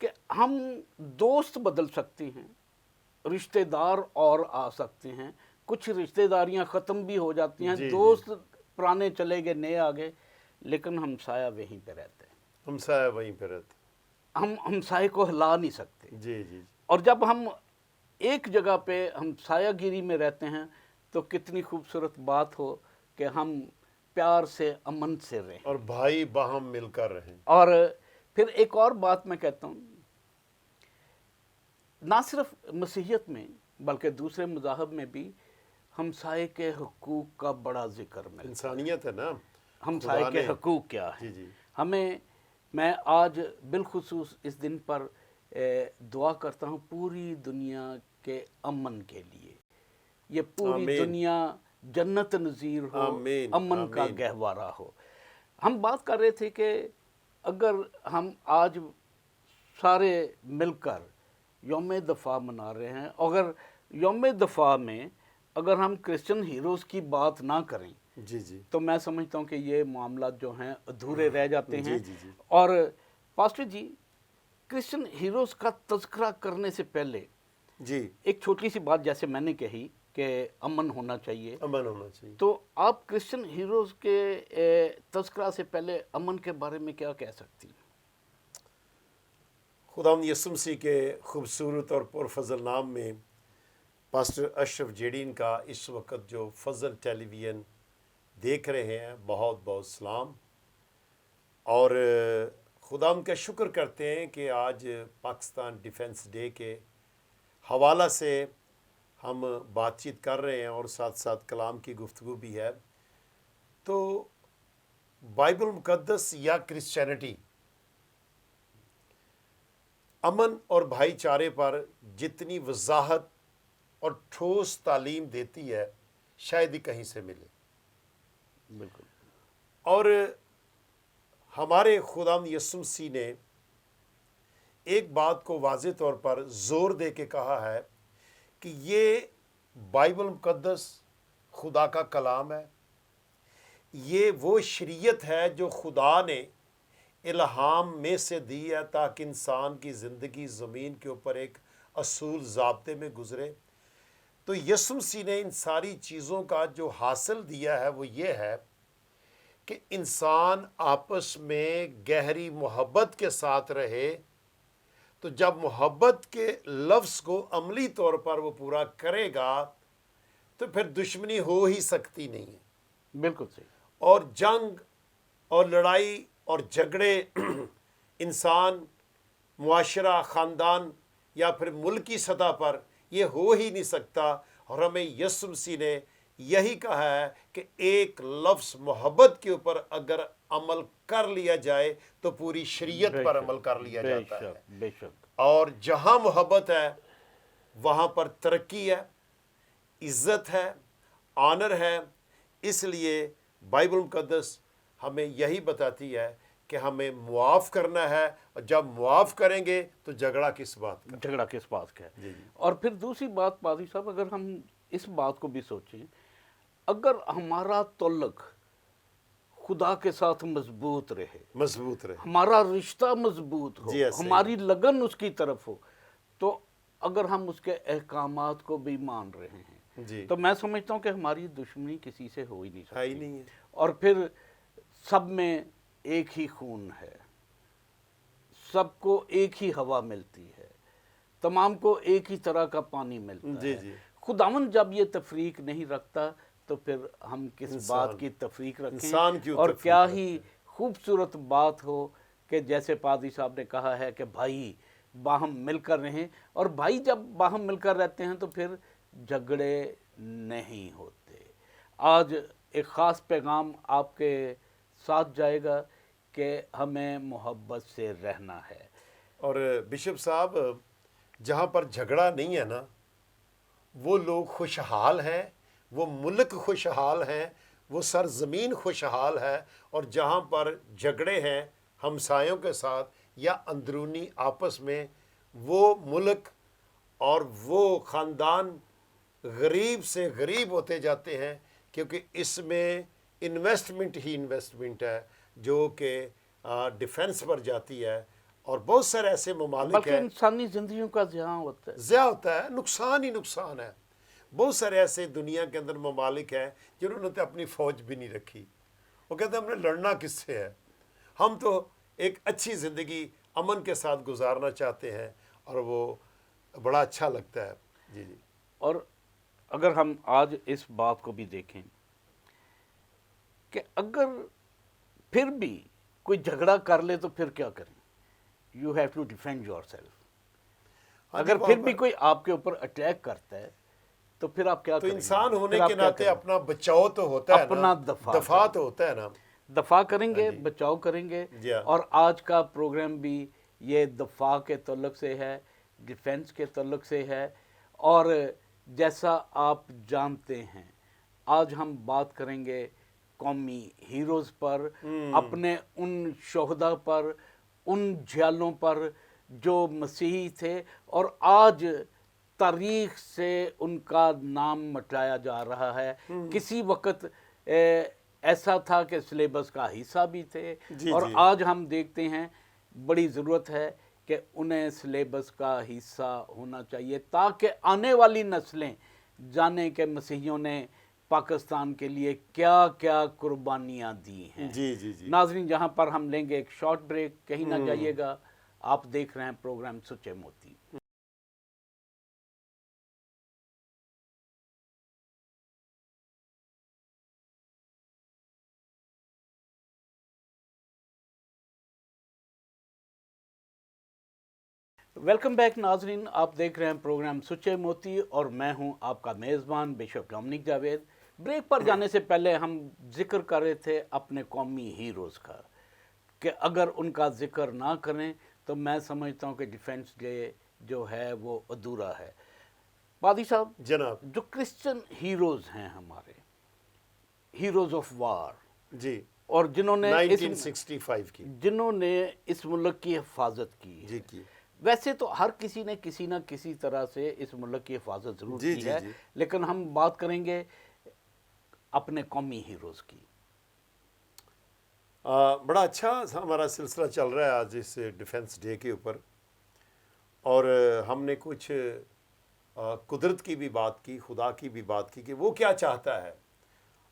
کہ ہم دوست بدل سکتے ہیں، رشتہ دار اور آ سکتے ہیں، کچھ رشتہ داریاں ختم بھی ہو جاتی ہیں، جی دوست پرانے چلے گئے نئے آ گئے، لیکن ہمسایہ وہیں پہ رہتے ہیں، ہمسایہ وہیں پہ رہتے. ہم ہمسائے کو ہلا نہیں سکتے. جی جی جی. اور جب ہم ایک جگہ پہ ہم سایہ گیری میں رہتے ہیں تو کتنی خوبصورت بات ہو کہ ہم پیار سے امن سے رہیں. اور بھائی باہم مل کر رہیں. اور پھر ایک اور بات میں کہتا ہوں، نہ صرف مسیحیت میں بلکہ دوسرے مذاہب میں بھی ہمسائے کے حقوق کا بڑا ذکر ملتا ہے. انسانیت ہے نا. ہمسائے خدا کے نے حقوق کیا ہیں. جی جی. میں آج بالخصوص اس دن پر دعا کرتا ہوں پوری دنیا کے امن کے لیے. یہ پوری آمین. دنیا جنت نظیر ہو، آمین. امن کا آمین. گہوارہ ہو. ہم بات کر رہے تھے کہ اگر ہم آج سارے مل کر یوم دفاع منا رہے ہیں، اگر یوم دفاع میں اگر ہم کرسچن ہیروز کی بات نہ کریں جی جی. تو میں سمجھتا ہوں کہ یہ معاملات جو ہیں ادھورے رہ جاتے ہیں. جی جی جی. اور پاسٹر جی، کرسچن ہیروز کا تذکرہ کرنے سے پہلے جی. ایک چھوٹی سی بات جیسے میں نے کہی کہ امن ہونا چاہیے، امن ہونا چاہیے. تو آپ کرسچن ہیروز کے تذکرہ سے پہلے امن کے بارے میں کیا کہہ سکتی ہیں؟ خداوند یسوع مسیح کے خوبصورت اور پرفضل نام میں پاسٹر اشرف جیڈین کا اس وقت جو فضل ٹیلی ویژن دیکھ رہے ہیں بہت بہت سلام. اور خداوند کا شکر کرتے ہیں کہ آج پاکستان ڈیفنس ڈے کے حوالہ سے ہم بات چیت کر رہے ہیں اور ساتھ ساتھ کلام کی گفتگو بھی ہے. تو بائبل مقدس یا کرسچینٹی امن اور بھائی چارے پر جتنی وضاحت اور ٹھوس تعلیم دیتی ہے شاید ہی کہیں سے ملے. بالکل. اور ہمارے خداوند یسوع مسیح نے ایک بات کو واضح طور پر زور دے کے کہا ہے کہ یہ بائبل مقدس خدا کا کلام ہے. یہ وہ شریعت ہے جو خدا نے الہام میں سے دی ہے تاکہ انسان کی زندگی زمین کے اوپر ایک اصول ضابطے میں گزرے. تو یسوع مسیح نے ان ساری چیزوں کا جو حاصل دیا ہے وہ یہ ہے کہ انسان آپس میں گہری محبت کے ساتھ رہے. تو جب محبت کے لفظ کو عملی طور پر وہ پورا کرے گا تو پھر دشمنی ہو ہی سکتی نہیں ہے. بالکل صحیح. اور جنگ اور لڑائی اور جھگڑے انسان، معاشرہ، خاندان یا پھر ملکی سطح پر یہ ہو ہی نہیں سکتا. اور ہمیں یسوع مسیح نے یہی کہا ہے کہ ایک لفظ محبت کے اوپر اگر عمل کر لیا جائے تو پوری شریعت پر عمل کر لیا جاتا ہے. بے شک. اور جہاں محبت ہے وہاں پر ترقی ہے، عزت ہے، آنر ہے. اس لیے بائبل مقدس ہمیں یہی بتاتی ہے کہ ہمیں معاف کرنا ہے، اور جب معاف کریں گے تو جھگڑا کس بات کا. جھگڑا کس بات کا ہے. جی جی. اور پھر دوسری بات پادری صاحب، اگر ہم اس بات کو بھی سوچیں، اگر ہمارا تعلق خدا کے ساتھ مضبوط رہے، مضبوط رہے، ہمارا رشتہ مضبوط ہو، جی ایسے ہی. ہماری لگن اس کی طرف ہو، تو اگر ہم اس کے احکامات کو بھی مان رہے ہیں جی تو میں سمجھتا ہوں کہ ہماری دشمنی کسی سے ہو ہی نہیں ہے ہی سکتی. نہیں ہے. اور پھر سب میں ایک ہی خون ہے، سب کو ایک ہی ہوا ملتی ہے، تمام کو ایک ہی طرح کا پانی ملتا جی ہے. جی. خداوند جب یہ تفریق نہیں رکھتا تو پھر ہم کس بات کی تفریق رکھیں. انسان کیوں اور تفریق کیا رکھتے ہی ہیں. خوبصورت بات ہو کہ جیسے پادری صاحب نے کہا ہے کہ بھائی باہم مل کر رہیں. اور بھائی جب باہم مل کر رہتے ہیں تو پھر جھگڑے نہیں ہوتے. آج ایک خاص پیغام آپ کے ساتھ جائے گا کہ ہمیں محبت سے رہنا ہے. اور بشپ صاحب، جہاں پر جھگڑا نہیں ہے نا وہ لوگ خوشحال ہیں، وہ ملک خوشحال ہیں، وہ سرزمین خوشحال ہے. اور جہاں پر جھگڑے ہیں ہمسایوں کے ساتھ یا اندرونی آپس میں، وہ ملک اور وہ خاندان غریب سے غریب ہوتے جاتے ہیں، کیونکہ اس میں انویسٹمنٹ ہی انویسٹمنٹ ہے جو کہ ڈیفنس پر جاتی ہے. اور بہت سارے ایسے ممالک بلکہ ہیں انسانی زندگیوں کا ضیاع ہوتا ہے. ضیاع ہوتا ہے، نقصان ہی نقصان ہے. بہت سارے ایسے دنیا کے اندر ممالک ہیں جنہوں نے تو اپنی فوج بھی نہیں رکھی. وہ کہتے ہیں ہم نے لڑنا کس سے ہے، ہم تو ایک اچھی زندگی امن کے ساتھ گزارنا چاہتے ہیں، اور وہ بڑا اچھا لگتا ہے. جی جی. اور اگر ہم آج اس بات کو بھی دیکھیں کہ اگر پھر بھی کوئی جھگڑا کر لے تو پھر کیا کریں؟ You have to defend yourself. ہاں جی، اگر وہاں پھر بھی پر کوئی آپ کے اوپر اٹیک کرتا ہے تو پھر آپ کیا تو کریں گے؟ انسان ہونے پھر کے آپ کیا ناطے کریں؟ اپنا بچاؤ تو ہوتا ہے نا، اپنا دفاع دفاع کریں. تو ہوتا ہے نا. دفاع کریں ہاں گے، جی. بچاؤ کریں گے. جی ہاں. اور آج کا پروگرام بھی یہ دفاع کے تعلق سے ہے، ڈیفنس کے تعلق سے ہے. اور جیسا آپ جانتے ہیں آج ہم بات کریں گے قومی ہیروز پر، اپنے ان شہداء پر، ان جھیلوں پر جو مسیحی تھے اور آج تاریخ سے ان کا نام مٹایا جا رہا ہے. کسی وقت ایسا تھا کہ سلیبس کا حصہ بھی تھے، جی اور جی. آج ہم دیکھتے ہیں بڑی ضرورت ہے کہ انہیں سلیبس کا حصہ ہونا چاہیے تاکہ آنے والی نسلیں جانیں کہ مسیحیوں نے پاکستان کے لیے کیا کیا قربانیاں دی ہیں. جی جی جی. ناظرین، جہاں پر ہم لیں گے ایک شارٹ بریک، کہیں نہ جائیے گا. آپ دیکھ رہے ہیں پروگرام سچے موتی. ویلکم بیک ناظرین، آپ دیکھ رہے ہیں پروگرام سچے موتی اور میں ہوں آپ کا میزبان بشپ ڈومنک جاوید. بریک پر جانے سے پہلے ہم ذکر کر رہے تھے اپنے قومی ہیروز کا، کہ اگر ان کا ذکر نہ کریں تو میں سمجھتا ہوں کہ ڈیفنس ڈے جو ہے وہ ادھورا ہے. پادری صاحب، جناب. جو کرسچن ہیروز ہیں ہمارے، ہیروز آف وار، جی. اور جنہوں نے 1965 کی. جنہوں نے اس ملک کی حفاظت کی جی ہے. کی. ویسے تو ہر کسی نے کسی نہ کسی طرح سے اس ملک کی حفاظت ضرور جی کی جی ہے، جی. لیکن ہم بات کریں گے اپنے قومی ہیروز کی. بڑا اچھا ہمارا سلسلہ چل رہا ہے آج اس ڈیفنس ڈے کے اوپر، اور ہم نے کچھ قدرت کی بھی بات کی، خدا کی بھی بات کی کہ وہ کیا چاہتا ہے،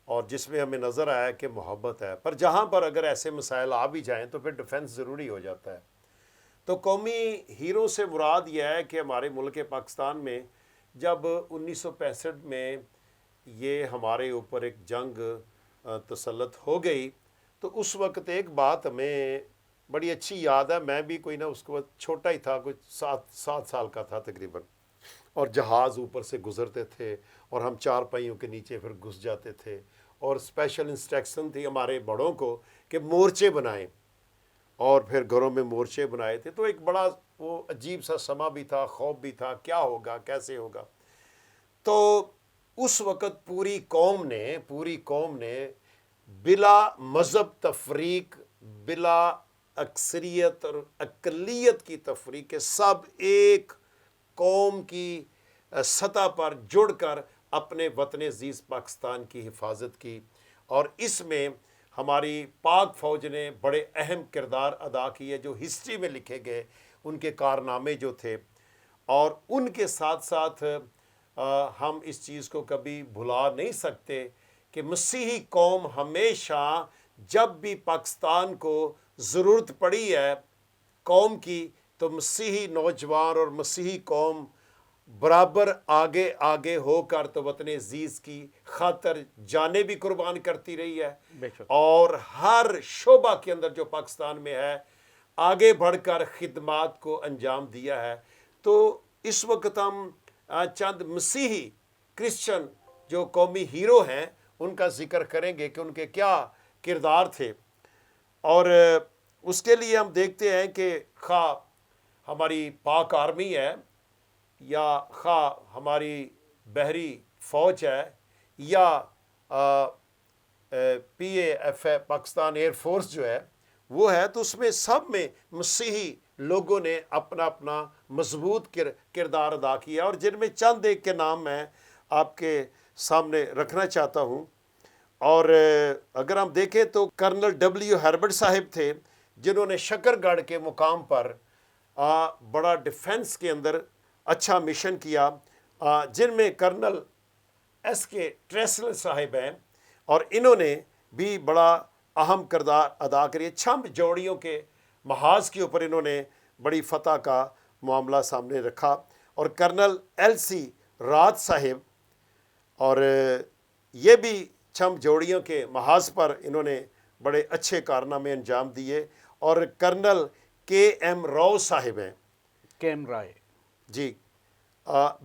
اور جس میں ہمیں نظر آیا کہ محبت ہے. پر جہاں پر اگر ایسے مسائل آ بھی جائیں تو پھر ڈیفنس ضروری ہو جاتا ہے. تو قومی ہیرو سے مراد یہ ہے کہ ہمارے ملک پاکستان میں جب 1965 میں یہ ہمارے اوپر ایک جنگ تسلط ہو گئی، تو اس وقت ایک بات ہمیں بڑی اچھی یاد ہے. میں بھی کوئی نہ اس کو چھوٹا ہی تھا، کچھ 7 سال کا تھا تقریباً، اور جہاز اوپر سے گزرتے تھے اور ہم 4 پہیوں کے نیچے پھر گھس جاتے تھے، اور اسپیشل انسٹرکشن تھی ہمارے بڑوں کو کہ مورچے بنائیں، اور پھر گھروں میں مورچے بنائے تھے. تو ایک بڑا وہ عجیب سا سما بھی تھا، خوف بھی تھا، کیا ہوگا کیسے ہوگا. تو اس وقت پوری قوم نے بلا مذہب تفریق، بلا اکثریت اور اقلیت کی تفریق کے سب ایک قوم کی سطح پر جڑ کر اپنے وطن عزیز پاکستان کی حفاظت کی. اور اس میں ہماری پاک فوج نے بڑے اہم کردار ادا کیے جو ہسٹری میں لکھے گئے، ان کے کارنامے جو تھے. اور ان کے ساتھ ساتھ ہم اس چیز کو کبھی بھلا نہیں سکتے کہ مسیحی قوم ہمیشہ جب بھی پاکستان کو ضرورت پڑی ہے قوم کی، تو مسیحی نوجوان اور مسیحی قوم برابر آگے ہو کر تو وطن عزیز کی خاطر جانیں بھی قربان کرتی رہی ہے، بے شک. اور ہر شعبہ کے اندر جو پاکستان میں ہے آگے بڑھ کر خدمات کو انجام دیا ہے. تو اس وقت ہم چند مسیحی کرسچن جو قومی ہیرو ہیں ان کا ذکر کریں گے کہ ان کے کیا کردار تھے. اور اس کے لیے ہم دیکھتے ہیں کہ خواہ ہماری پاک آرمی ہے، یا خواہ ہماری بحری فوج ہے، یا PAF ہے، پاکستان ایئر فورس جو ہے وہ ہے، تو اس میں سب میں مسیحی لوگوں نے اپنا اپنا مضبوط کردار ادا کیا، اور جن میں چند ایک کے نام میں آپ کے سامنے رکھنا چاہتا ہوں. اور اگر ہم دیکھیں تو کرنل W ہربرٹ صاحب تھے جنہوں نے شکر گڑھ کے مقام پر بڑا ڈیفنس کے اندر اچھا مشن کیا، جن میں کرنل ایس کے ٹریسلر صاحب ہیں، اور انہوں نے بھی بڑا اہم کردار ادا کری۔ چھم جوڑیوں کے محاذ کے اوپر انہوں نے بڑی فتح کا معاملہ سامنے رکھا، اور کرنل ایل سی رات صاحب، اور یہ بھی چھم جوڑیوں کے محاذ پر انہوں نے بڑے اچھے کارنامے انجام دیے، اور کرنل کے ایم راؤ صاحب ہیں، کیم رائے، جی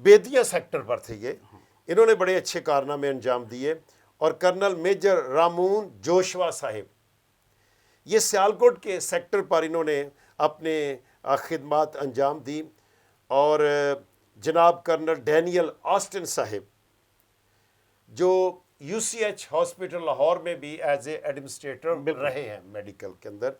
بیدیا سیکٹر پر تھے یہ، انہوں نے بڑے اچھے کارنامے انجام دیے، اور کرنل میجر رامون جوشوا صاحب، یہ سیالکوٹ کے سیکٹر پر انہوں نے اپنے خدمات انجام دی، اور جناب کرنل ڈینیل آسٹن صاحب جو U C H hospital Lahore میں بھی ایز اے ایڈمنسٹریٹر رہے ہیں میڈیکل کے اندر،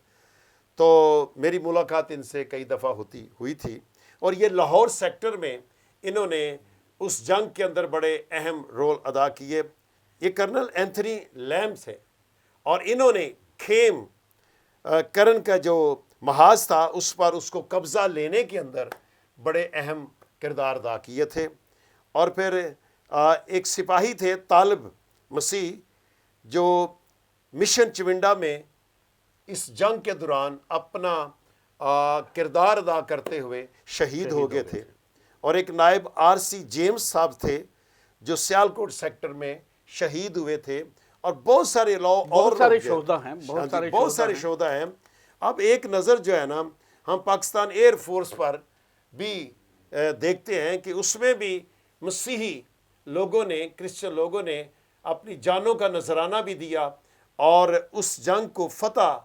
تو میری ملاقات ان سے کئی دفعہ ہوئی تھی، اور یہ لاہور سیکٹر میں انہوں نے اس جنگ کے اندر بڑے اہم رول ادا کیے۔ یہ کرنل اینتھنی لیمز ہے، اور انہوں نے کھیم کرن کا جو محاذ تھا اس پر اس کو قبضہ لینے کے اندر بڑے اہم کردار ادا کیے تھے۔ اور پھر ایک سپاہی تھے طالب مسیح جو مشن چونڈا میں اس جنگ کے دوران اپنا کردار ادا کرتے ہوئے شہید ہو گئے تھے، اور ایک نائب آر سی جیمز صاحب تھے جو سیالکوٹ سیکٹر میں شہید ہوئے تھے، اور بہت سارے بہت سارے شہداء ہیں، بہت سارے شہداء ہیں۔ اب ایک نظر جو ہے نا ہم پاکستان ایئر فورس پر بھی دیکھتے ہیں کہ اس میں بھی مسیحی لوگوں نے، کرسچن لوگوں نے اپنی جانوں کا نذرانہ بھی دیا، اور اس جنگ کو فتح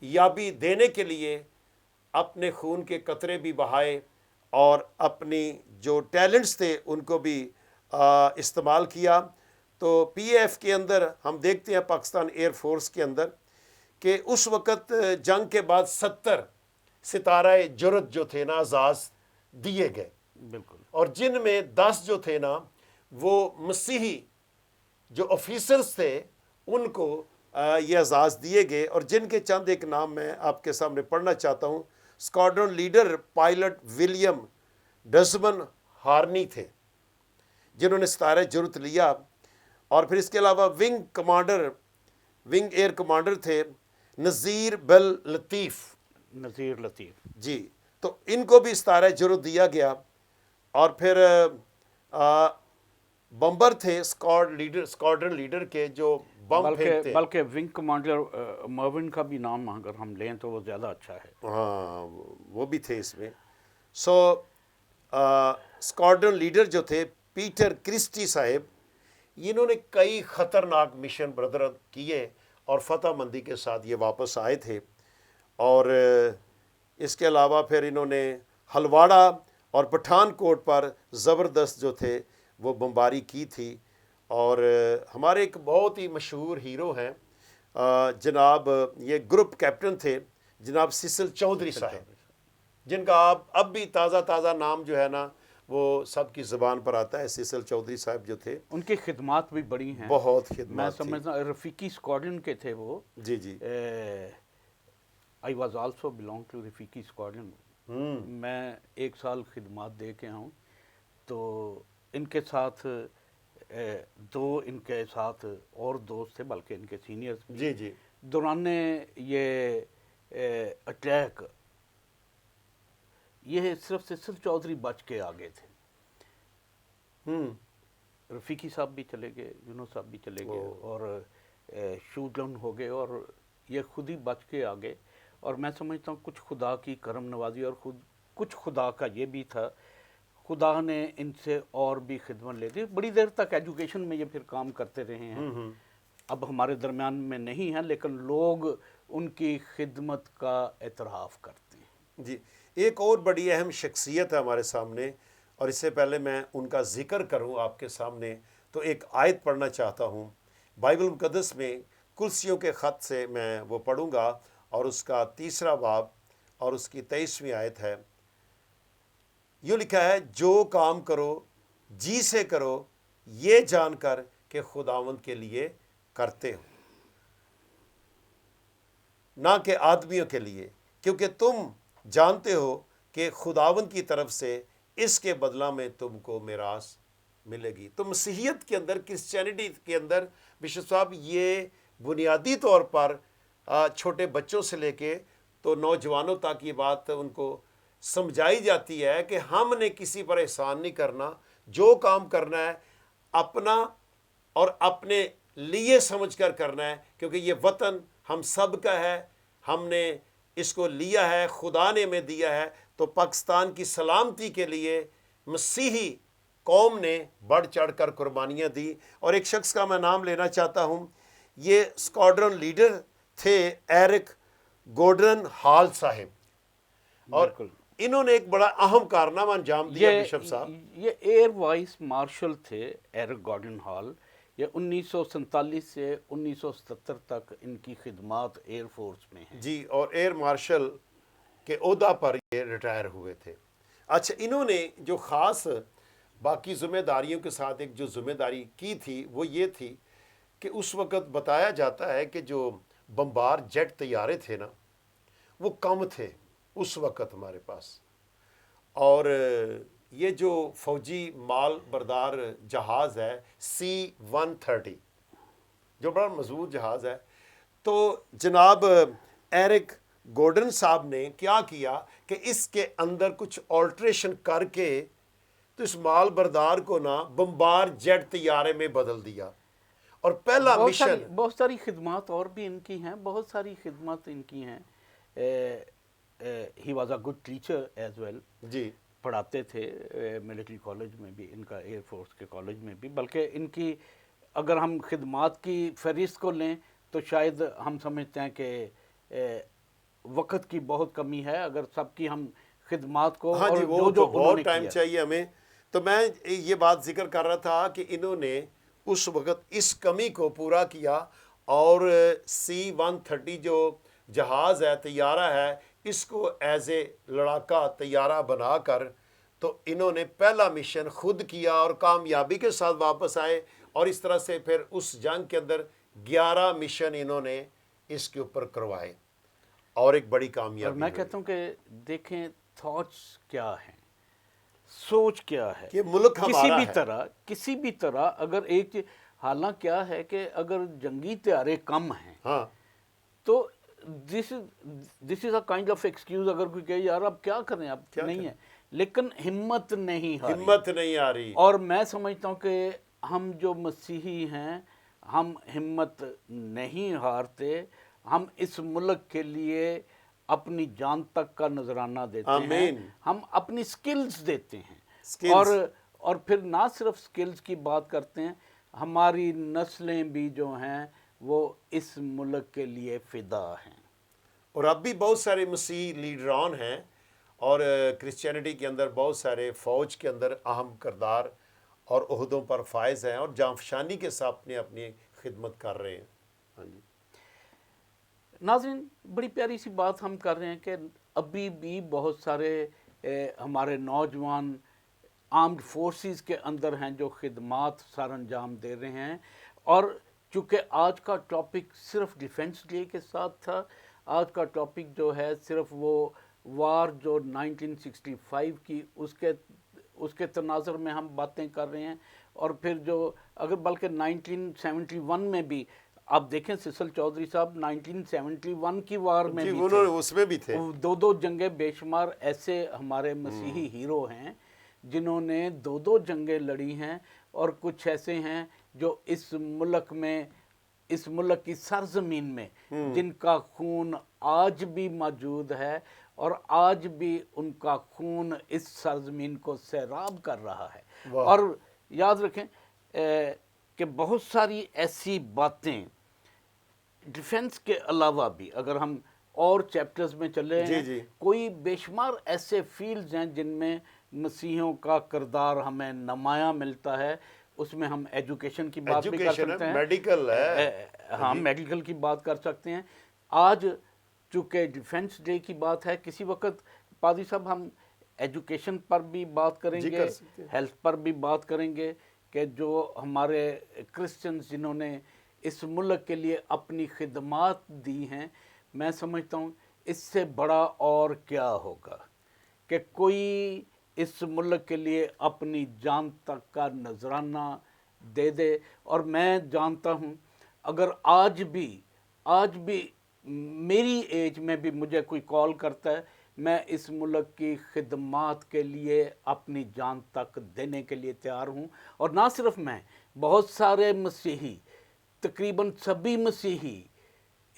یابی دینے کے لیے اپنے خون کے قطرے بھی بہائے، اور اپنی جو ٹیلنٹس تھے ان کو بھی استعمال کیا۔ تو پی ایف کے اندر ہم دیکھتے ہیں پاکستان ایئر فورس کے اندر کہ اس وقت جنگ کے بعد 70 ستارہ جرت جو تھے نا اعزاز دیے گئے، بالکل، اور جن میں 10 جو تھے نا وہ مسیحی جو آفیسرز تھے ان کو یہ اعزاز دیے گئے، اور جن کے چند ایک نام میں آپ کے سامنے پڑھنا چاہتا ہوں۔ اسکواڈرن لیڈر پائلٹ ولیم ڈزمن ہارنی تھے جنہوں نے ستارہ جرت لیا، اور پھر اس کے علاوہ ونگ ایئر کمانڈر تھے نذیر بل لطیف، نذیر لطیف، جی، تو ان کو بھی ستارہ جرت دیا گیا۔ اور پھر بمبر تھے اسکواڈرن لیڈر کے جو بم پھینکتے، بلکہ ونگ کمانڈر مرون کا بھی نام اگر ہم لیں تو وہ زیادہ اچھا ہے، ہاں وہ بھی تھے اس میں۔ سو اسکواڈرن لیڈر جو تھے پیٹر کرسٹی صاحب، انہوں نے کئی خطرناک مشن بردر کیے، اور فتح مندی کے ساتھ یہ واپس آئے تھے۔ اور اس کے علاوہ پھر انہوں نے ہلواڑہ اور پٹھان کوٹ پر زبردست جو تھے وہ بمباری کی تھی۔ اور ہمارے ایک بہت ہی مشہور ہیرو ہیں جناب، یہ گروپ کیپٹن تھے جناب سیسل چودھری صاحب، جن کا اب بھی تازہ نام جو ہے نا وہ سب کی زبان پر آتا ہے۔ سیسل چودھری صاحب جو تھے ان کی خدمات بھی بڑی ہیں، بہت میں خدمات تھی، سمجھتا ہوں رفیقی اسکواڈرن کے تھے وہ، جی جی، I was also belong to Rafiqui squadron, میں 1 سال خدمات دے کے ہوں، تو ان کے ساتھ ان کے ساتھ اور دوست تھے بلکہ ان کے سینئرز بھی، جی جی، دوران یہ اٹیک یہ صرف سیسل چودھری بچ کے آگے تھے، رفیقی صاحب بھی چلے گئے، یونس صاحب بھی چلے گئے، اور شوٹ ڈاؤن ہو گئے، اور یہ خود ہی بچ کے آگے۔ اور میں سمجھتا ہوں کچھ خدا کی کرم نوازی، اور کچھ خدا کا یہ بھی تھا، خدا نے ان سے اور بھی خدمت لے دی، بڑی دیر تک ایجوکیشن میں یہ پھر کام کرتے رہے ہیں، اب ہمارے درمیان میں نہیں ہیں، لیکن لوگ ان کی خدمت کا اعتراف کرتے ہیں۔ جی، ایک اور بڑی اہم شخصیت ہے ہمارے سامنے، اور اس سے پہلے میں ان کا ذکر کروں آپ کے سامنے تو ایک آیت پڑھنا چاہتا ہوں بائبل مقدس میں، کلسیوں کے خط سے میں وہ پڑھوں گا، اور اس کا 3 باب اور اس کی 23ویں آیت ہے۔ یوں لکھا ہے، جو کام کرو جی سے کرو، یہ جان کر کہ خداوند کے لیے کرتے ہو، نہ کہ آدمیوں کے لیے، کیونکہ تم جانتے ہو کہ خداوند کی طرف سے اس کے بدلہ میں تم کو میراث ملے گی۔ تو مسیحیت کے اندر، کرسچینٹی کے اندر بشپ صاحب، یہ بنیادی طور پر چھوٹے بچوں سے لے کے تو نوجوانوں تک یہ بات ان کو سمجھائی جاتی ہے کہ ہم نے کسی پر احسان نہیں کرنا، جو کام کرنا ہے اپنا اور اپنے لیے سمجھ کر کرنا ہے، کیونکہ یہ وطن ہم سب کا ہے، ہم نے اس کو لیا ہے، خدا نے ہمیں دیا ہے۔ تو پاکستان کی سلامتی کے لیے مسیحی قوم نے بڑھ چڑھ کر قربانیاں دی۔ اور ایک شخص کا میں نام لینا چاہتا ہوں، یہ اسکواڈرن لیڈر تھے ایرک گورڈن ہال صاحب، اور بالکل، انہوں نے ایک بڑا اہم کارنامہ انجام دیا بشپ صاحب۔ یہ ایئر وائس مارشل تھے ایرک گارڈن ہال۔ یہ 1947 سے 1977 تک ان کی خدمات ایئر فورس میں ہیں۔ جی، اور ایئر مارشل کے عہدہ پر یہ ریٹائر ہوئے تھے۔ اچھا، انہوں نے جو خاص باقی ذمہ داریوں کے ساتھ ایک جو ذمہ داری کی تھی وہ یہ تھی کہ اس وقت بتایا جاتا ہے کہ جو بمبار جیٹ طیارے تھے نا، وہ کم تھے اس وقت ہمارے پاس، اور یہ جو فوجی مال بردار جہاز ہے C-130، جو بڑا مضبوط جہاز ہے، تو جناب ایرک گورڈن صاحب نے کیا کیا کہ اس کے اندر کچھ آلٹریشن کر کے تو اس مال بردار کو نا بمبار جیٹ طیارے میں بدل دیا، اور پہلا مشن بہت ساری خدمات اور بھی ان کی ہیں، بہت ساری خدمات ان کی ہیں۔ He was a good teacher as well, جی پڑھاتے تھے ملٹری کالج میں بھی، ان کا ایئر فورس کے کالج میں بھی۔ بلکہ ان کی اگر ہم خدمات کی فہرست کو لیں تو شاید ہم سمجھتے ہیں کہ وقت کی بہت کمی ہے اگر سب کی ہم خدمات کو، ہاں اور جی، وہ جو تو انہوں نے بہت ٹائم کیا۔ چاہیے ہمیں۔ تو میں یہ بات ذکر کر رہا تھا کہ انہوں نے اس وقت اس کمی کو پورا کیا، اور C-130 جو جہاز ہے، طیارہ ہے، اس کو ایز اے لڑاکا طیارہ بنا کر تو انہوں نے پہلا مشن خود کیا اور کامیابی کے ساتھ واپس آئے، اور اس طرح سے پھر اس جنگ کے اندر 11 مشن انہوں نے اس کے اوپر کروائے، اور ایک بڑی اور کامیابی میں ہوئی کہتا ہوں کہ دیکھیں تھاٹس کیا ہیں، سوچ کیا ہے، کہ ملک ہمارا ہے۔ کسی بھی طرح اگر ایک حالانکہ کیا ہے کہ اگر جنگی طیارے کم ہیں ہاں تو دس از اے کائنڈ آف ایکسکیوز، اگر کوئی کہے یار اب کیا کریں، اب کیا نہیں کریں؟ ہے، لیکن ہمت نہیں ہاری۔ ہمت نہیں آ رہی۔ اور میں سمجھتا ہوں کہ ہم جو مسیحی ہیں ہم ہمت نہیں ہارتے، ہم اس ملک کے لیے اپنی جان تک کا نذرانہ دیتے ہیں، آمین۔ ہم اپنی سکلز دیتے ہیں، سکلز۔ اور پھر نہ صرف سکلز کی بات کرتے ہیں، ہماری نسلیں بھی جو ہیں وہ اس ملک کے لیے فدا ہیں۔ اور اب بھی بہت سارے مسیح لیڈران ہیں، اور کرسچینٹی کے اندر بہت سارے فوج کے اندر اہم کردار اور عہدوں پر فائز ہیں، اور جانفشانی کے ساتھ اپنی اپنی خدمت کر رہے ہیں۔ ہاں جی، ناظرین، بڑی پیاری سی بات ہم کر رہے ہیں کہ ابھی بھی بہت سارے ہمارے نوجوان آرمڈ فورسز کے اندر ہیں جو خدمات سر انجام دے رہے ہیں، اور چونکہ آج کا ٹاپک صرف ڈیفنس ڈے کے ساتھ تھا، آج کا ٹاپک جو ہے صرف وہ وار جو 1965 کی اس کے تناظر میں ہم باتیں کر رہے ہیں، اور پھر جو اگر بلکہ 1971 میں بھی آپ دیکھیں سیسل چودھری صاحب 1971 کی وار میں جی بھی انہوں نے اس میں بھی تھے۔ دو جنگیں، بے شمار ایسے ہمارے مسیحی ہیرو ہیں جنہوں نے دو جنگیں لڑی ہیں، اور کچھ ایسے ہیں جو اس ملک کی سرزمین میں جن کا خون آج بھی موجود ہے، اور آج بھی ان کا خون اس سرزمین کو سیراب کر رہا ہے۔ اور یاد رکھیں کہ بہت ساری ایسی باتیں ڈیفنس کے علاوہ بھی اگر ہم اور چیپٹرز میں چلے ہیں، کوئی بے شمار ایسے فیلڈز ہیں جن میں مسیحیوں کا کردار ہمیں نمایاں ملتا ہے۔ اس میں ہم ایجوکیشن کی بات بھی کر سکتے ہیں، میڈیکل ہے، ہم میڈیکل کی بات کر سکتے ہیں۔ آج چونکہ ڈیفنس ڈے کی بات ہے، کسی وقت پادری صاحب ہم ایجوکیشن پر بھی بات کریں گے، ہیلتھ پر بھی بات کریں گے کہ جو ہمارے کرسچنز جنہوں نے اس ملک کے لیے اپنی خدمات دی ہیں، میں سمجھتا ہوں اس سے بڑا اور کیا ہوگا کہ کوئی اس ملک کے لیے اپنی جان تک کا نذرانہ دے دے. اور میں جانتا ہوں اگر آج بھی میری ایج میں بھی مجھے کوئی کال کرتا ہے، میں اس ملک کی خدمات کے لیے اپنی جان تک دینے کے لیے تیار ہوں. اور نہ صرف میں، بہت سارے مسیحی، تقریباً سبھی مسیحی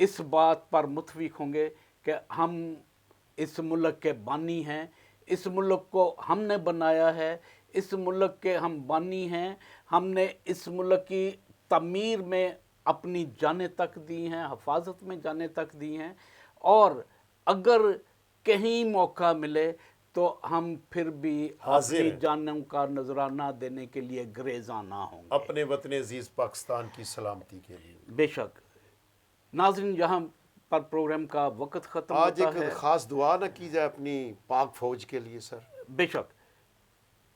اس بات پر متفق ہوں گے کہ ہم اس ملک کے بانی ہیں، اس ملک کو ہم نے بنایا ہے، اس ملک کے ہم بانی ہیں. ہم نے اس ملک کی تعمیر میں اپنی جانیں تک دی ہیں، حفاظت میں جانیں تک دی ہیں. اور اگر کہیں موقع ملے تو ہم پھر بھی حاضر اپنی ہیں جانوں کا نذرانہ دینے کے لیے گریزاں ہوں گے. اپنے وطن عزیز پاکستان کی سلامتی کے لیے. بے شک. ناظرین، یہاں پر پروگرام کا وقت ختم آج ہوتا ایک ہے. خاص دعا نہ کی جائے اپنی پاک فوج کے لیے سر؟ بے شک.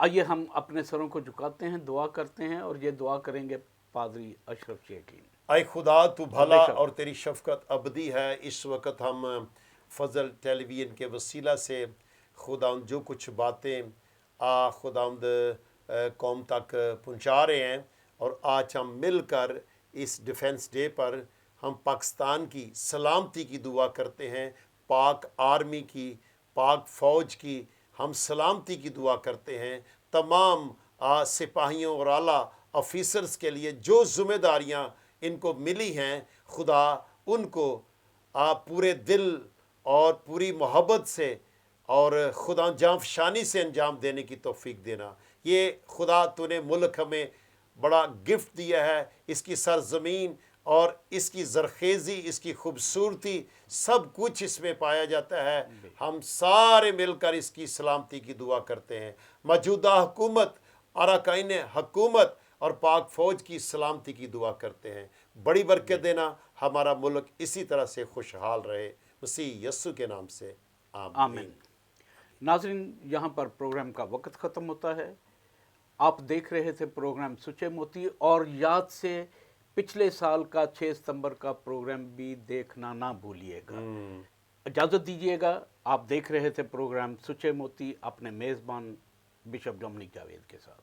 آئیے ہم اپنے سروں کو جھکاتے ہیں، دعا کرتے ہیں، اور یہ دعا کریں گے پادری اشرف شیخین. اے خدا تو بھلا بے شک. اور تیری شفقت ابدی ہے. اس وقت ہم فضل ٹیلی ویژن کے وسیلہ سے خداوند جو کچھ باتیں خداوند قوم تک پہنچا رہے ہیں، اور آج ہم مل کر اس ڈیفنس ڈے پر ہم پاکستان کی سلامتی کی دعا کرتے ہیں، پاک آرمی کی، پاک فوج کی ہم سلامتی کی دعا کرتے ہیں. تمام سپاہیوں اور اعلیٰ آفیسرز کے لیے جو ذمہ داریاں ان کو ملی ہیں، خدا ان کو پورے دل اور پوری محبت سے اور خدا جانفشانی سے انجام دینے کی توفیق دینا. یہ خدا تو نے ملک ہمیں بڑا گفٹ دیا ہے، اس کی سرزمین اور اس کی زرخیزی، اس کی خوبصورتی، سب کچھ اس میں پایا جاتا ہے. ہم سارے مل کر اس کی سلامتی کی دعا کرتے ہیں. موجودہ حکومت، اراکین حکومت اور پاک فوج کی سلامتی کی دعا کرتے ہیں. بڑی برکت دینا، ہمارا ملک اسی طرح سے خوشحال رہے. مسیح یسوع کے نام سے آمین. ناظرین، یہاں پر پروگرام کا وقت ختم ہوتا ہے. آپ دیکھ رہے تھے پروگرام سچے موتی، اور یاد سے پچھلے سال کا 6 ستمبر کا پروگرام بھی دیکھنا نہ بھولیے گا. اجازت دیجیے گا. آپ دیکھ رہے تھے پروگرام سچے موتی اپنے میزبان بشپ ڈومنک جاوید کے ساتھ.